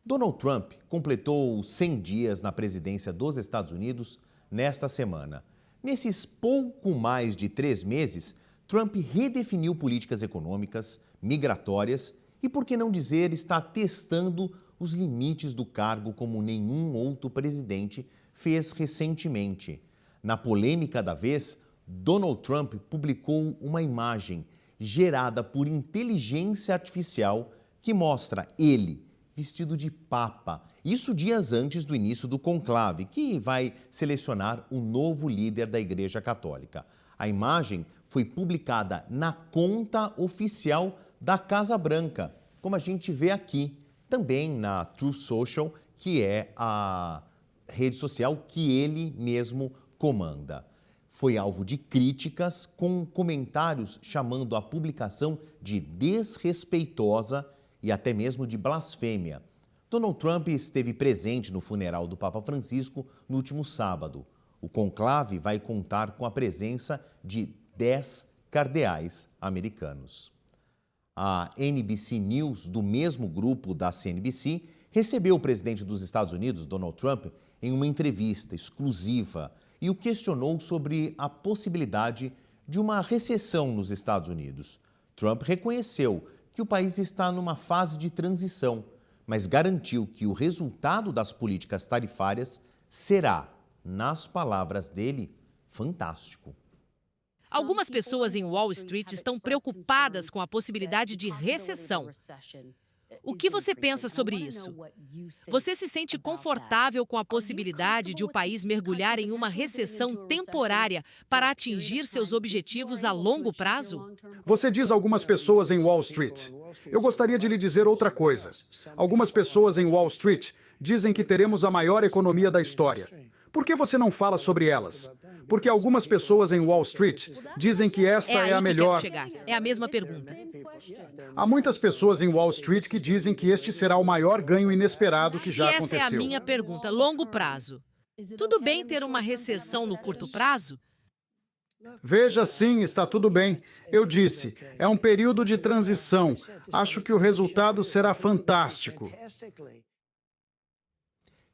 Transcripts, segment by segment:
Donald Trump completou 100 dias na presidência dos Estados Unidos nesta semana. Nesses pouco mais de 3 meses, Trump redefiniu políticas econômicas, migratórias e, por que não dizer, está testando os limites do cargo como nenhum outro presidente fez recentemente. Na polêmica da vez, Donald Trump publicou uma imagem gerada por inteligência artificial que mostra ele vestido de papa. Isso dias antes do início do conclave, que vai selecionar o novo líder da Igreja Católica. A imagem foi publicada na conta oficial da Casa Branca, como a gente vê aqui, também na Truth Social, que é a rede social que ele mesmo comanda. Foi alvo de críticas, com comentários chamando a publicação de desrespeitosa e até mesmo de blasfêmia. Donald Trump esteve presente no funeral do Papa Francisco no último sábado. O conclave vai contar com a presença de 10 cardeais americanos. A NBC News, do mesmo grupo da CNBC, recebeu o presidente dos Estados Unidos, Donald Trump, em uma entrevista exclusiva e o questionou sobre a possibilidade de uma recessão nos Estados Unidos. Trump reconheceu que o país está numa fase de transição, mas garantiu que o resultado das políticas tarifárias será, nas palavras dele, fantástico. Algumas pessoas em Wall Street estão preocupadas com a possibilidade de recessão. O que você pensa sobre isso? Você se sente confortável com a possibilidade de o país mergulhar em uma recessão temporária para atingir seus objetivos a longo prazo? Você diz algumas pessoas em Wall Street. Eu gostaria de lhe dizer outra coisa. Algumas pessoas em Wall Street dizem que teremos a maior economia da história. Por que você não fala sobre elas? Porque algumas pessoas em Wall Street dizem que esta é a melhor. É a mesma pergunta. Há muitas pessoas em Wall Street que dizem que este será o maior ganho inesperado que já aconteceu. Essa é a minha pergunta, longo prazo. Tudo bem ter uma recessão no curto prazo? Veja, sim, está tudo bem. Eu disse, é um período de transição. Acho que o resultado será fantástico.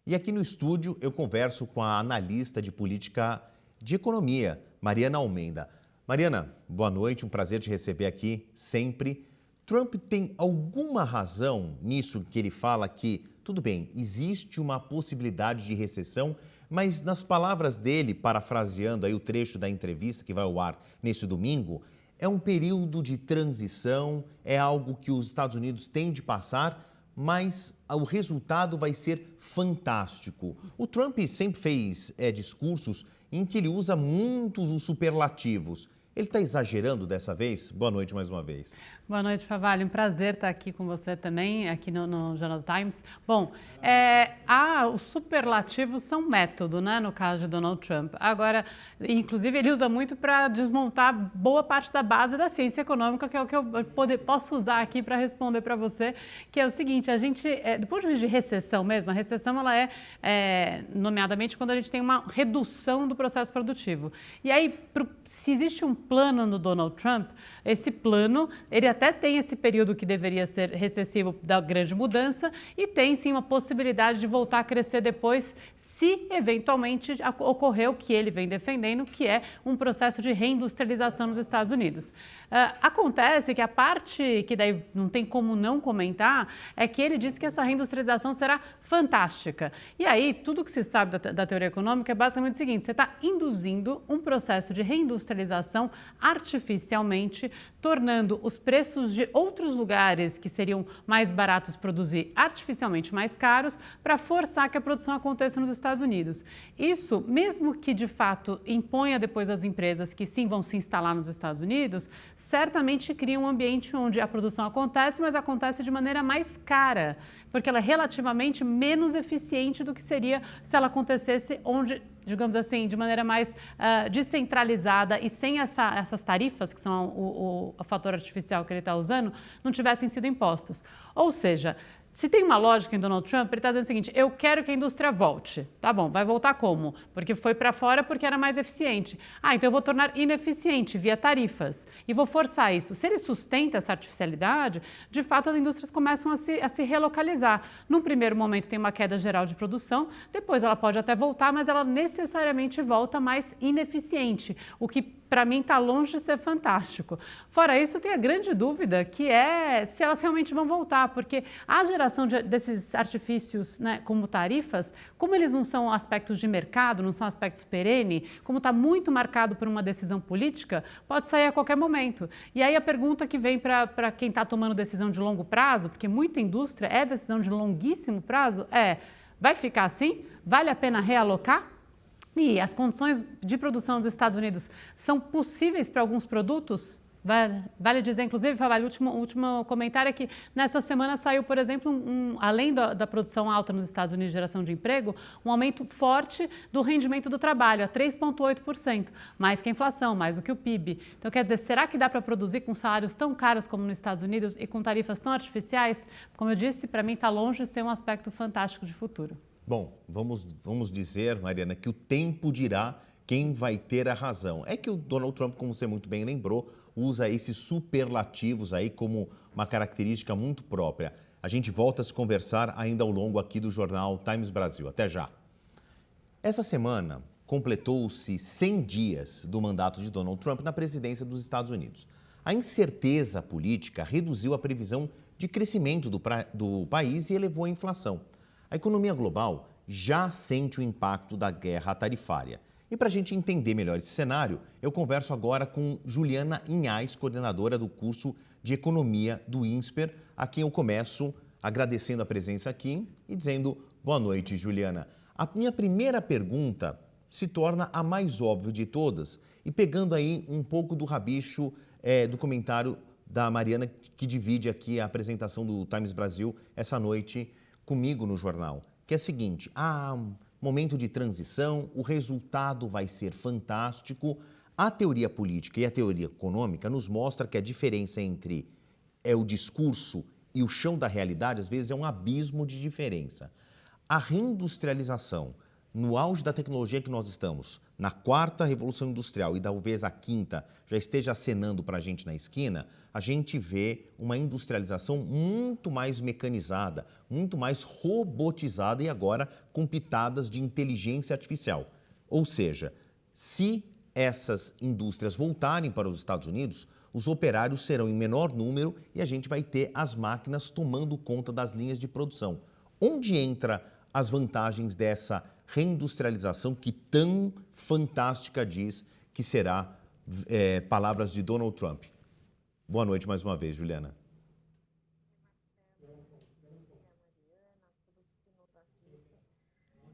E aqui no estúdio eu converso com a analista de política de economia, Mariana Almeida. Mariana, boa noite, um prazer te receber aqui sempre. Trump tem alguma razão nisso que ele fala que, tudo bem, existe uma possibilidade de recessão, mas nas palavras dele, parafraseando aí o trecho da entrevista que vai ao ar nesse domingo, é um período de transição, é algo que os Estados Unidos têm de passar, mas o resultado vai ser fantástico. O Trump sempre fez discursos em que ele usa muitos os superlativos. Ele está exagerando dessa vez? Boa noite mais uma vez. Boa noite, Favalli. Um prazer estar aqui com você também, aqui no Jornal Times. Bom, os superlativos são método, né, no caso de Donald Trump. Agora, inclusive, ele usa muito para desmontar boa parte da base da ciência econômica, que é o que eu posso usar aqui para responder para você, que é o seguinte, a gente, do ponto de vista de recessão mesmo, a recessão ela nomeadamente, quando a gente tem uma redução do processo produtivo. E aí, se existe um plano no Donald Trump, esse plano, ele até tem esse período que deveria ser recessivo da grande mudança e tem sim uma possibilidade de voltar a crescer depois, se eventualmente ocorrer o que ele vem defendendo, que é um processo de reindustrialização nos Estados Unidos. Acontece que a parte que daí não tem como não comentar é que ele disse que essa reindustrialização será fantástica. E aí, tudo que se sabe da teoria econômica é basicamente o seguinte, você está induzindo um processo de reindustrialização artificialmente, tornando os preços de outros lugares que seriam mais baratos produzir artificialmente mais caros para forçar que a produção aconteça nos Estados Unidos. Isso, mesmo que de fato imponha depois às empresas que sim vão se instalar nos Estados Unidos, certamente cria um ambiente onde a produção acontece, mas acontece de maneira mais cara, porque ela é relativamente menos eficiente do que seria se ela acontecesse onde, digamos assim, de maneira mais descentralizada e sem essas tarifas, que são o fator artificial que ele está usando, não tivessem sido impostas. Ou seja, Se tem uma lógica em Donald Trump, ele está dizendo o seguinte: eu quero que a indústria volte. Tá bom, vai voltar como? Porque foi para fora porque era mais eficiente. Ah, então eu vou tornar ineficiente via tarifas e vou forçar isso. Se ele sustenta essa artificialidade, de fato as indústrias começam a se relocalizar. Num primeiro momento tem uma queda geral de produção, depois ela pode até voltar, mas ela necessariamente volta mais ineficiente, o que para mim está longe de ser fantástico. Fora isso, tem a grande dúvida que é se elas realmente vão voltar, porque a geração desses artifícios, né, como tarifas, como eles não são aspectos de mercado, não são aspectos perene, como está muito marcado por uma decisão política, pode sair a qualquer momento. E aí a pergunta que vem para quem está tomando decisão de longo prazo, porque muita indústria é decisão de longuíssimo prazo, vai ficar assim? Vale a pena realocar? E as condições de produção dos Estados Unidos são possíveis para alguns produtos? Vale dizer, inclusive, Fabio, o último comentário é que nessa semana saiu, por exemplo, além da produção alta nos Estados Unidos de geração de emprego, um aumento forte do rendimento do trabalho, a 3,8%, mais que a inflação, mais do que o PIB. Então, quer dizer, será que dá para produzir com salários tão caros como nos Estados Unidos e com tarifas tão artificiais? Como eu disse, para mim está longe de ser um aspecto fantástico de futuro. Bom, vamos dizer, Mariana, que o tempo dirá quem vai ter a razão. É que o Donald Trump, como você muito bem lembrou, usa esses superlativos aí como uma característica muito própria. A gente volta a se conversar ainda ao longo aqui do jornal Times Brasil. Até já. Essa semana completou-se 100 dias do mandato de Donald Trump na presidência dos Estados Unidos. A incerteza política reduziu a previsão de crescimento do país e elevou a inflação. A economia global já sente o impacto da guerra tarifária. E para a gente entender melhor esse cenário, eu converso agora com Juliana Inhais, coordenadora do curso de Economia do INSPER, a quem eu começo agradecendo a presença aqui e dizendo boa noite, Juliana. A minha primeira pergunta se torna a mais óbvia de todas e pegando aí um pouco do rabicho do comentário da Mariana, que divide aqui a apresentação do Times Brasil essa noite comigo no jornal, que é o seguinte: momento de transição, o resultado vai ser fantástico. A teoria política e a teoria econômica nos mostra que a diferença entre o discurso e o chão da realidade, às vezes, é um abismo de diferença. A reindustrialização, no auge da tecnologia que nós estamos, na quarta revolução industrial e talvez a quinta já esteja acenando para a gente na esquina, a gente vê uma industrialização muito mais mecanizada, muito mais robotizada e agora com pitadas de inteligência artificial. Ou seja, se essas indústrias voltarem para os Estados Unidos, os operários serão em menor número e a gente vai ter as máquinas tomando conta das linhas de produção. Onde entra as vantagens dessa reindustrialização que tão fantástica diz que será, palavras de Donald Trump? Boa noite mais uma vez, Juliana.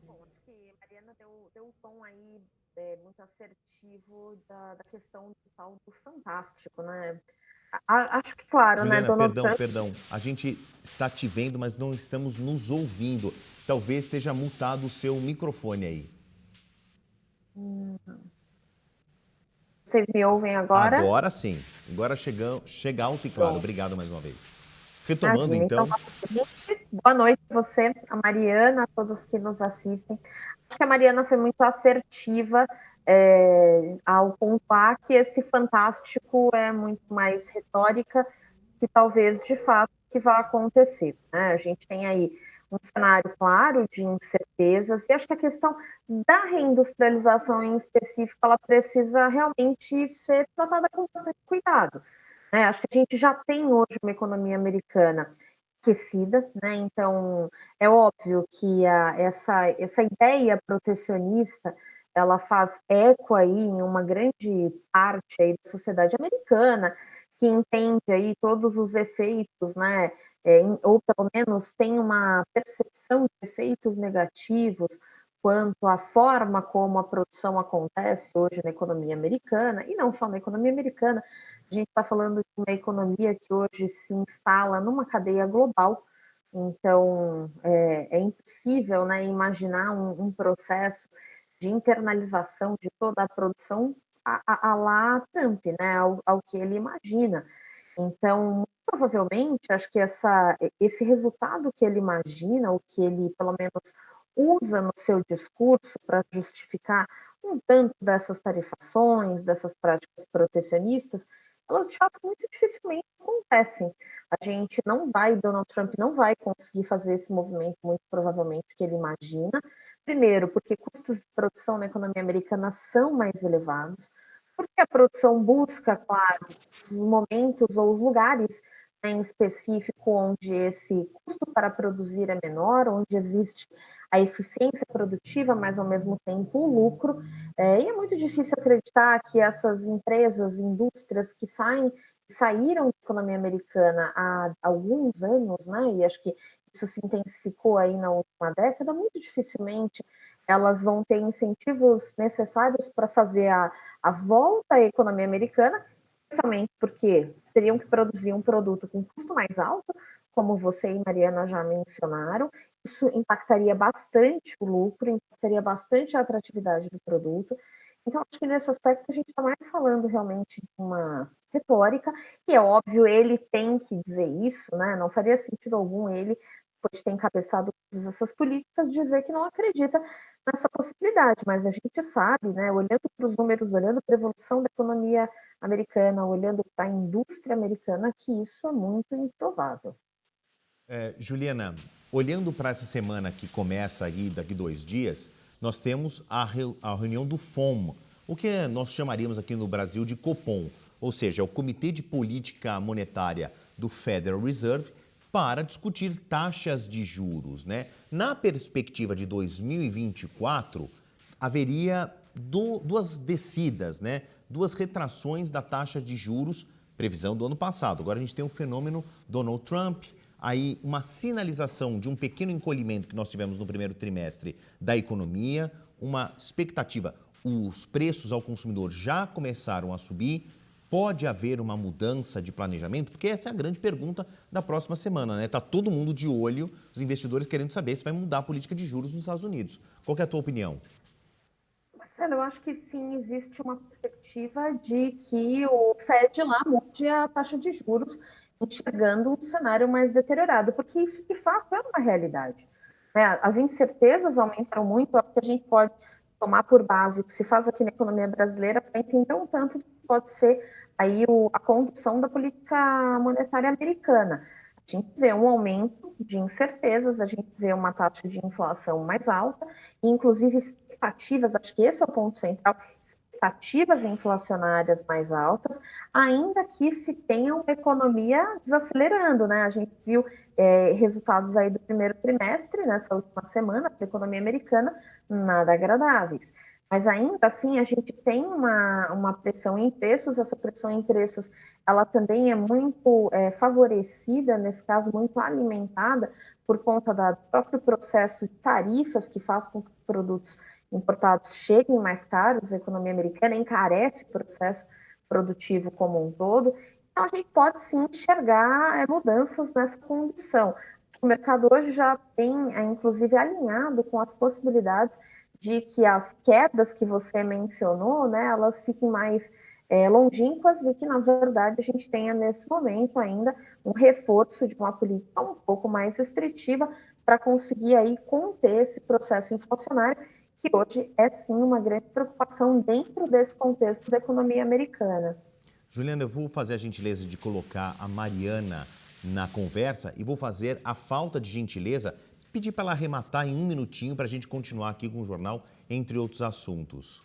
Bom, acho que a Mariana deu um tom aí muito assertivo da questão do tal do fantástico, né? Acho que, claro, Juliana, né, Donald Trump... Perdão. A gente está te vendo, mas não estamos nos ouvindo. Talvez esteja mutado o seu microfone aí. Vocês me ouvem agora? Agora sim. Agora chega alto e claro. Obrigado mais uma vez. Retomando, então... Boa noite a você, a Mariana, a todos que nos assistem. Acho que a Mariana foi muito assertiva ao pontuar que esse fantástico é muito mais retórica que talvez, de fato, que vai acontecer, né? A gente tem aí um cenário claro de incertezas e acho que a questão da reindustrialização em específico, ela precisa realmente ser tratada com bastante cuidado, né? Acho que a gente já tem hoje uma economia americana aquecida, né? Então é óbvio que essa ideia protecionista ela faz eco aí em uma grande parte aí da sociedade americana que entende aí todos os efeitos, né? Ou pelo menos tem uma percepção de efeitos negativos quanto à forma como a produção acontece hoje na economia americana, e não só na economia americana, a gente está falando de uma economia que hoje se instala numa cadeia global, então é impossível, né, imaginar um processo de internalização de toda a produção a lá Trump, né, ao que ele imagina. Então, provavelmente, acho que esse resultado que ele imagina, o que ele, pelo menos, usa no seu discurso para justificar um tanto dessas tarifações, dessas práticas protecionistas, elas, de fato, muito dificilmente acontecem. Donald Trump não vai conseguir fazer esse movimento, muito provavelmente, que ele imagina. Primeiro, porque custos de produção na economia americana são mais elevados, porque a produção busca, claro, os momentos ou os lugares, né, em específico onde esse custo para produzir é menor, onde existe a eficiência produtiva, mas ao mesmo tempo o lucro. E é muito difícil acreditar que essas empresas, indústrias que saíram da economia americana há alguns anos, né, e acho que isso se intensificou aí na última década, muito dificilmente elas vão ter incentivos necessários para fazer a volta à economia americana, especialmente porque teriam que produzir um produto com custo mais alto, como você e Mariana já mencionaram. Isso impactaria bastante o lucro, impactaria bastante a atratividade do produto. Então, acho que nesse aspecto a gente está mais falando realmente de uma retórica, e é óbvio, ele tem que dizer isso, né? Não faria sentido algum ele, depois de ter encabeçado todas essas políticas, dizer que não acredita nessa possibilidade, mas a gente sabe, né, olhando para os números, olhando para a evolução da economia americana, olhando para a indústria americana, que isso é muito improvável. Juliana, olhando para essa semana que começa aí daqui 2 dias, nós temos a reunião do FOM, o que nós chamaríamos aqui no Brasil de Copom, ou seja, o Comitê de Política Monetária do Federal Reserve, para discutir taxas de juros, né? Na perspectiva de 2024, haveria duas descidas, né? 2 retrações da taxa de juros, previsão do ano passado. Agora a gente tem um fenômeno Donald Trump, aí uma sinalização de um pequeno encolhimento que nós tivemos no primeiro trimestre da economia, uma expectativa, os preços ao consumidor já começaram a subir. Pode haver uma mudança de planejamento? Porque essa é a grande pergunta da próxima semana, né? Está todo mundo de olho, os investidores querendo saber se vai mudar a política de juros nos Estados Unidos. Qual que é a tua opinião? Marcelo, eu acho que sim, existe uma perspectiva de que o Fed lá mude a taxa de juros, enxergando um cenário mais deteriorado, porque isso, de fato, é uma realidade, né? As incertezas aumentaram muito, é o que a gente pode tomar por base o que se faz aqui na economia brasileira para entender um tanto do que pode ser aí a condução da política monetária americana. A gente vê um aumento de incertezas, a gente vê uma taxa de inflação mais alta, e inclusive expectativas, acho que esse é o ponto central, expectativas inflacionárias mais altas, ainda que se tenha uma economia desacelerando, né? A gente viu resultados aí do primeiro trimestre, nessa última semana, para a economia americana, nada agradáveis. Mas ainda assim, a gente tem uma pressão em preços, essa pressão em preços, ela também é muito favorecida, nesse caso, muito alimentada por conta do próprio processo de tarifas que faz com que produtos importados cheguem mais caros, a economia americana encarece o processo produtivo como um todo. Então, a gente pode sim enxergar mudanças nessa condição. O mercado hoje já tem, inclusive, alinhado com as possibilidades de que as quedas que você mencionou, né, elas fiquem mais longínquas e que, na verdade, a gente tenha, nesse momento ainda, um reforço de uma política um pouco mais restritiva para conseguir aí conter esse processo inflacionário, que hoje é sim uma grande preocupação dentro desse contexto da economia americana. Juliana, eu vou fazer a gentileza de colocar a Mariana na conversa e vou fazer a falta de gentileza, pedir para ela arrematar em 1 minutinho para a gente continuar aqui com o jornal, entre outros assuntos.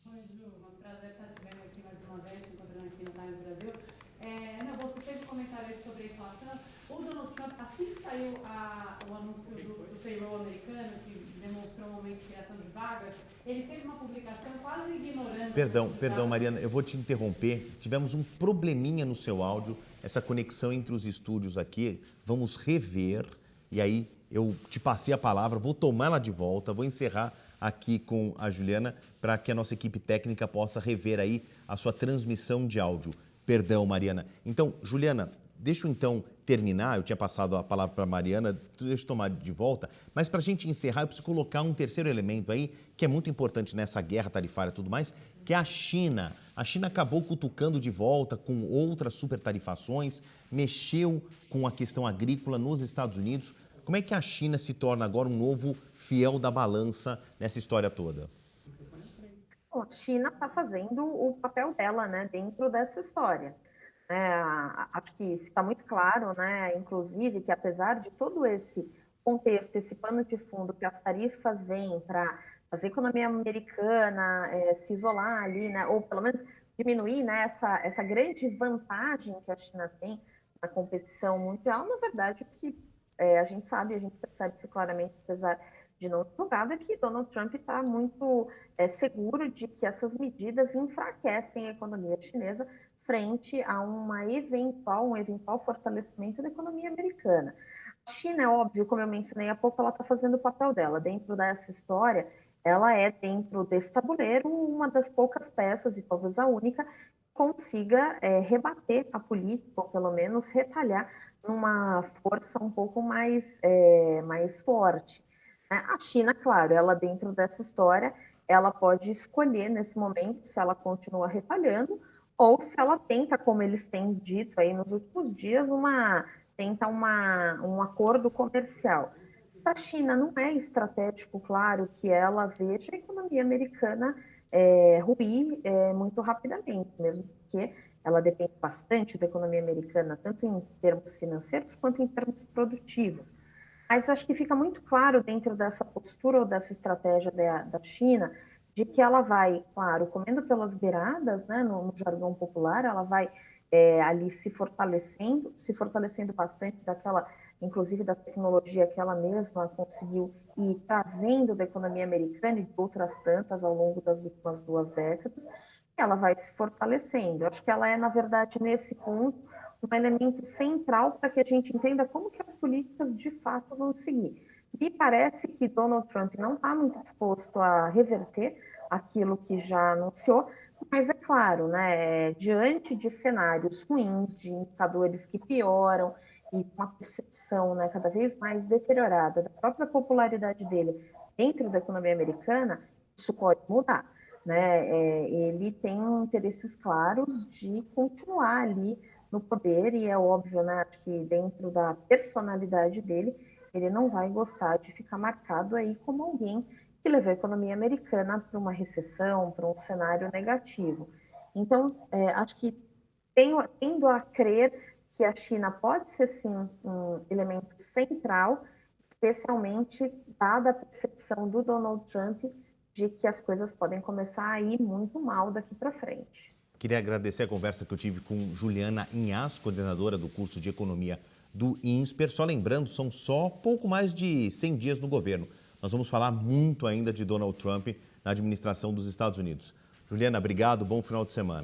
Oi, Ju, é um prazer estar te vendo aqui mais uma vez, te encontrando aqui no Times Brasil. Você fez um comentário aí sobre a inflação. O Donald Trump, assim que saiu o anúncio do payroll americano, que demonstrou um aumento de criação de vagas, ele fez uma publicação quase ignorando... Perdão, Mariana, eu vou te interromper. Tivemos um probleminha no seu áudio, essa conexão entre os estúdios aqui. Vamos rever e aí eu te passei a palavra, vou tomar ela de volta, vou encerrar aqui com a Juliana para que a nossa equipe técnica possa rever aí a sua transmissão de áudio. Perdão, Mariana. Então, Juliana, Deixa eu então terminar, eu tinha passado a palavra para a Mariana, deixa eu tomar de volta, mas para a gente encerrar, eu preciso colocar um terceiro elemento aí, que é muito importante nessa guerra tarifária e tudo mais, que é a China. A China acabou cutucando de volta com outras super tarifações, mexeu com a questão agrícola nos Estados Unidos. Como é que a China se torna agora um novo fiel da balança nessa história toda? Bom, a China está fazendo o papel dela, né, dentro dessa história. Acho que está muito claro, né, inclusive, que apesar de todo esse contexto, esse pano de fundo que as tarifas vêm para fazer a economia americana se isolar ali, né, ou pelo menos diminuir, né, essa grande vantagem que a China tem na competição mundial, na verdade, o que a gente sabe, a gente percebe isso claramente, apesar de não divulgado, é que Donald Trump está muito seguro de que essas medidas enfraquecem a economia chinesa frente a um eventual fortalecimento da economia americana. A China, é óbvio, como eu mencionei há pouco, ela está fazendo o papel dela. Dentro dessa história, ela é, dentro desse tabuleiro, uma das poucas peças, e talvez a única, que consiga rebater a política, ou pelo menos retalhar numa força um pouco mais forte. A China, claro, ela dentro dessa história, ela pode escolher nesse momento se ela continua retalhando ou se ela tenta, como eles têm dito aí nos últimos dias, um acordo comercial. Para a China não é estratégico, claro, que ela veja a economia americana ruir muito rapidamente, mesmo porque ela depende bastante da economia americana, tanto em termos financeiros quanto em termos produtivos. Mas acho que fica muito claro dentro dessa postura ou dessa estratégia da China, de que ela vai, claro, comendo pelas beiradas, né, no jargão popular, ela vai ali se fortalecendo bastante inclusive da tecnologia que ela mesma conseguiu ir trazendo da economia americana e de outras tantas ao longo das últimas 2 décadas, e ela vai se fortalecendo. Eu acho que ela é, na verdade, nesse ponto, um elemento central para que a gente entenda como que as políticas de fato vão seguir. Me parece que Donald Trump não está muito disposto a reverter aquilo que já anunciou, mas é claro, né, diante de cenários ruins, de indicadores que pioram e uma percepção, né, cada vez mais deteriorada da própria popularidade dele dentro da economia americana, isso pode mudar. Né? Ele tem interesses claros de continuar ali no poder, e é óbvio, né, acho que dentro da personalidade dele, ele não vai gostar de ficar marcado aí como alguém que levou a economia americana para uma recessão, para um cenário negativo. Então, acho que tendo a crer que a China pode ser, sim, um elemento central, especialmente dada a percepção do Donald Trump de que as coisas podem começar a ir muito mal daqui para frente. Queria agradecer a conversa que eu tive com Juliana Inhas, coordenadora do curso de Economia do INSPER. Só lembrando, são só pouco mais de 100 dias no governo. Nós vamos falar muito ainda de Donald Trump na administração dos Estados Unidos. Juliana, obrigado, bom final de semana.